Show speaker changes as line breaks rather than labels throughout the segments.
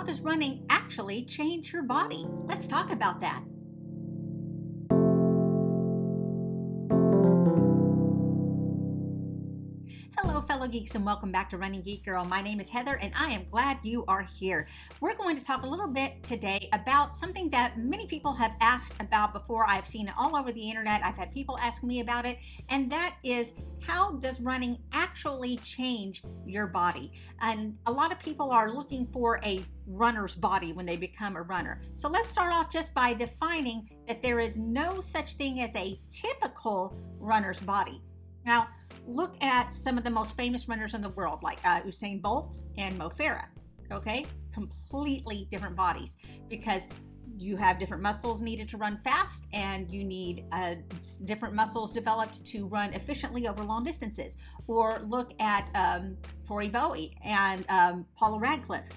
does running actually change your body? Let's talk about that. Hello, fellow geeks, and welcome back to Running Geek Girl. My name is Heather, and I am glad you are here. We're going to talk a little bit today about something that many people have asked about before. I've seen it all over the internet. I've had people ask me about it, and that is, how does running actually change your body? And a lot of people are looking for a runner's body when they become a runner. So let's start off just by defining that there is no such thing as a typical runner's body. Now, look at some of the most famous runners in the world, like Usain Bolt and Mo Farah. Okay, completely different bodies because you have different muscles needed to run fast, and you need different muscles developed to run efficiently over long distances. Or look at Tori Bowie and Paula Radcliffe.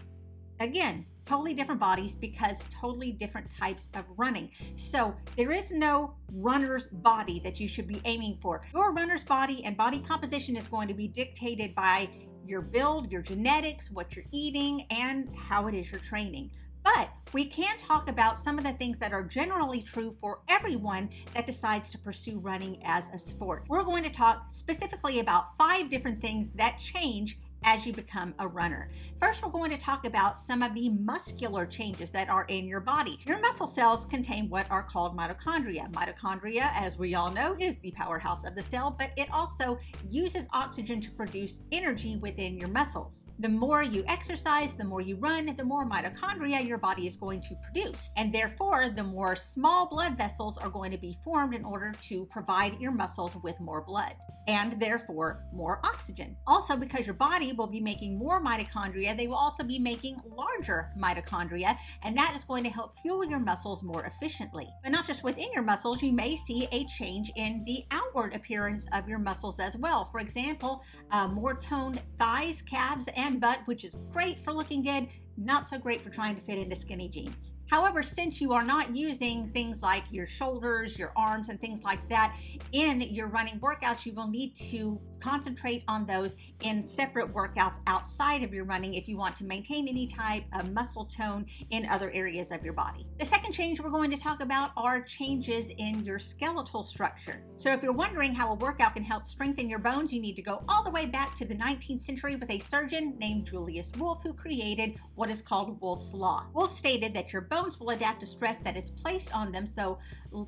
Again, totally different bodies because totally different types of running. So there is no runner's body that you should be aiming for. Your runner's body and body composition is going to be dictated by your build, your genetics, what you're eating, and how it is you're training. But we can talk about some of the things that are generally true for everyone that decides to pursue running as a sport. We're going to talk specifically about 5 different things that change as you become a runner. First, we're going to talk about some of the muscular changes that are in your body. Your muscle cells contain what are called mitochondria. Mitochondria, as we all know, is the powerhouse of the cell, but it also uses oxygen to produce energy within your muscles. The more you exercise, the more you run, the more mitochondria your body is going to produce. And therefore, the more small blood vessels are going to be formed in order to provide your muscles with more blood, and therefore more oxygen. Also, because your body will be making more mitochondria, they will also be making larger mitochondria, and that is going to help fuel your muscles more efficiently. But not just within your muscles, you may see a change in the outward appearance of your muscles as well. For example, more toned thighs, calves, and butt, which is great for looking good, not so great for trying to fit into skinny jeans. However, since you are not using things like your shoulders, your arms, and things like that in your running workouts, you will need to concentrate on those in separate workouts outside of your running if you want to maintain any type of muscle tone in other areas of your body. The second change we're going to talk about are changes in your skeletal structure. So if you're wondering how a workout can help strengthen your bones, you need to go all the way back to the 19th century with a surgeon named Julius Wolff, who created what is called Wolff's Law. Wolff stated that your bones will adapt to stress that is placed on them, so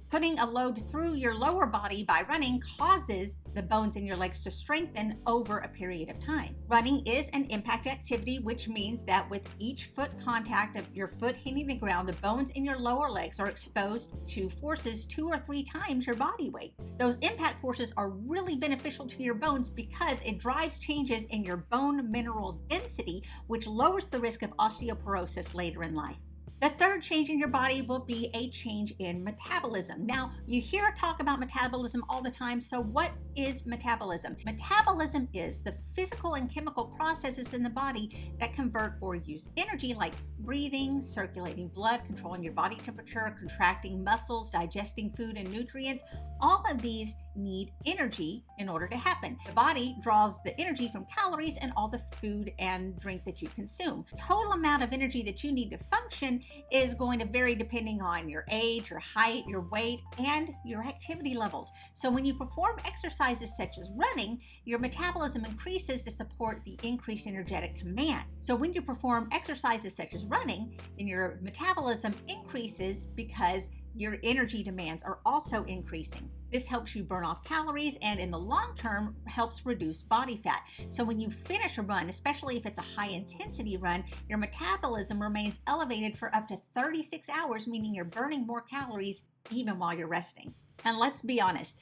putting a load through your lower body by running causes the bones in your legs to strengthen over a period of time. Running is an impact activity, which means that with each foot contact of your foot hitting the ground, the bones in your lower legs are exposed to forces 2 or 3 times your body weight. Those impact forces are really beneficial to your bones because it drives changes in your bone mineral density, which lowers the risk of osteoporosis later in life. The third change in your body will be a change in metabolism. Now, you hear talk about metabolism all the time, so what is metabolism? Metabolism is the physical and chemical processes in the body that convert or use energy, like breathing, circulating blood, controlling your body temperature, contracting muscles, digesting food and nutrients. All of these need energy in order to happen. The body draws the energy from calories and all the food and drink that you consume. Total amount of energy that you need to function is going to vary depending on your age, your height, your weight, and your activity levels. So when you perform exercises such as running, your metabolism increases to support the increased energetic command. So when you perform exercises such as running, then your metabolism increases because your energy demands are also increasing. This helps you burn off calories and in the long term helps reduce body fat. So when you finish a run, especially if it's a high intensity run, your metabolism remains elevated for up to 36 hours, meaning you're burning more calories even while you're resting. And let's be honest,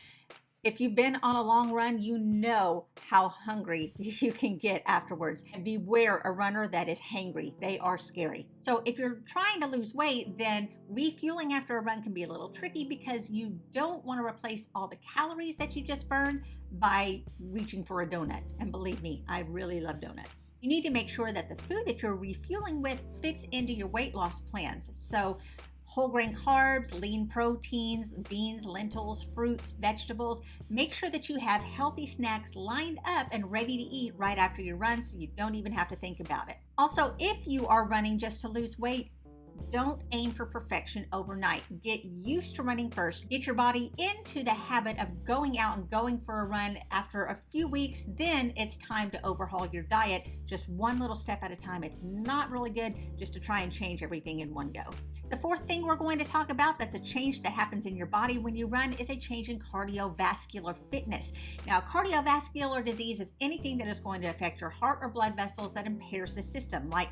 if you've been on a long run, you know how hungry you can get afterwards. And beware a runner that is hangry. They are scary. So if you're trying to lose weight, then refueling after a run can be a little tricky because you don't want to replace all the calories that you just burned by reaching for a donut. And believe me, I really love donuts. You need to make sure that the food that you're refueling with fits into your weight loss plans. So whole grain carbs, lean proteins, beans, lentils, fruits, vegetables. Make sure that you have healthy snacks lined up and ready to eat right after your run so you don't even have to think about it. Also, if you are running just to lose weight, don't aim for perfection overnight. Get used to running first. Get your body into the habit of going out and going for a run. After a few weeks, then it's time to overhaul your diet, just one little step at a time. It's not really good just to try and change everything in one go. The fourth thing we're going to talk about that's a change that happens in your body when you run is a change in cardiovascular fitness. Now, cardiovascular disease is anything that is going to affect your heart or blood vessels that impairs the system, like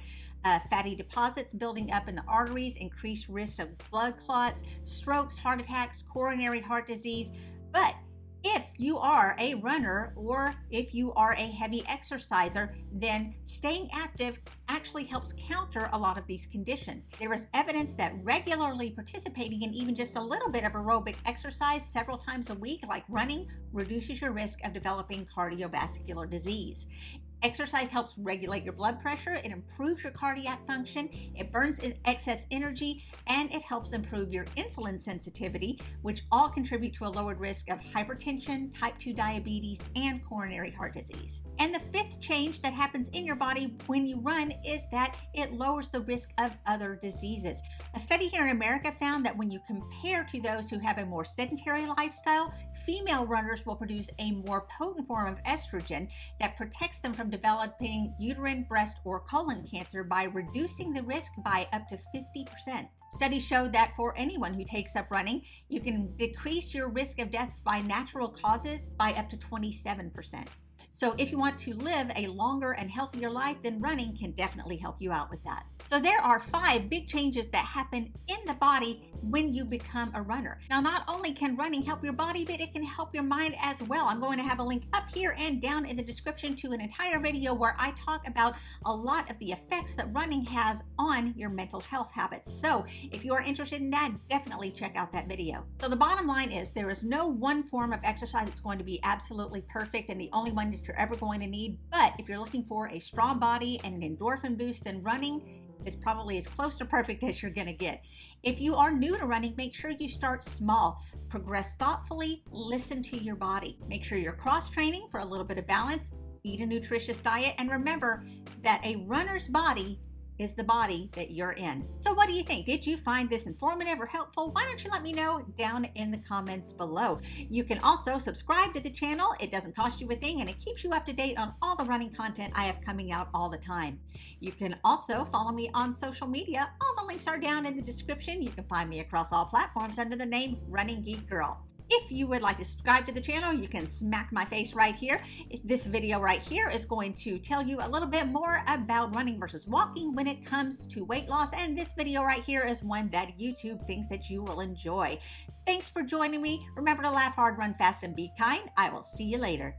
fatty deposits building up in the arteries, increased risk of blood clots, strokes, heart attacks, coronary heart disease. But if you are a runner or if you are a heavy exerciser, then staying active actually helps counter a lot of these conditions. There is evidence that regularly participating in even just a little bit of aerobic exercise several times a week, like running, reduces your risk of developing cardiovascular disease. Exercise helps regulate your blood pressure, it improves your cardiac function, it burns excess energy, and it helps improve your insulin sensitivity, which all contribute to a lowered risk of hypertension, type 2 diabetes, and coronary heart disease. And the fifth change that happens in your body when you run is that it lowers the risk of other diseases. A study here in America found that when you compare to those who have a more sedentary lifestyle, female runners will produce a more potent form of estrogen that protects them from developing uterine, breast, or colon cancer by reducing the risk by up to 50%. Studies show that for anyone who takes up running, you can decrease your risk of death by natural causes by up to 27%. So if you want to live a longer and healthier life, then running can definitely help you out with that. So there are 5 big changes that happen in the body when you become a runner. Now, not only can running help your body, but it can help your mind as well. I'm going to have a link up here and down in the description to an entire video where I talk about a lot of the effects that running has on your mental health habits. So if you are interested in that, definitely check out that video. So the bottom line is there is no one form of exercise that's going to be absolutely perfect and the only one that you're ever going to need. But if you're looking for a strong body and an endorphin boost, then running is probably as close to perfect as you're going to get. If you are new to running, make sure you start small. Progress thoughtfully, listen to your body. Make sure you're cross-training for a little bit of balance, eat a nutritious diet, and remember that a runner's body is the body that you're in. So what do you think? Did you find this informative or helpful? Why don't you let me know down in the comments below. You can also subscribe to the channel. It doesn't cost you a thing and it keeps you up to date on all the running content I have coming out all the time. You can also follow me on social media. All the links are down in the description. You can find me across all platforms under the name Running Geek Girl. If you would like to subscribe to the channel, you can smack my face right here. This video right here is going to tell you a little bit more about running versus walking when it comes to weight loss. And this video right here is one that YouTube thinks that you will enjoy. Thanks for joining me. Remember to laugh hard, run fast, and be kind. I will see you later.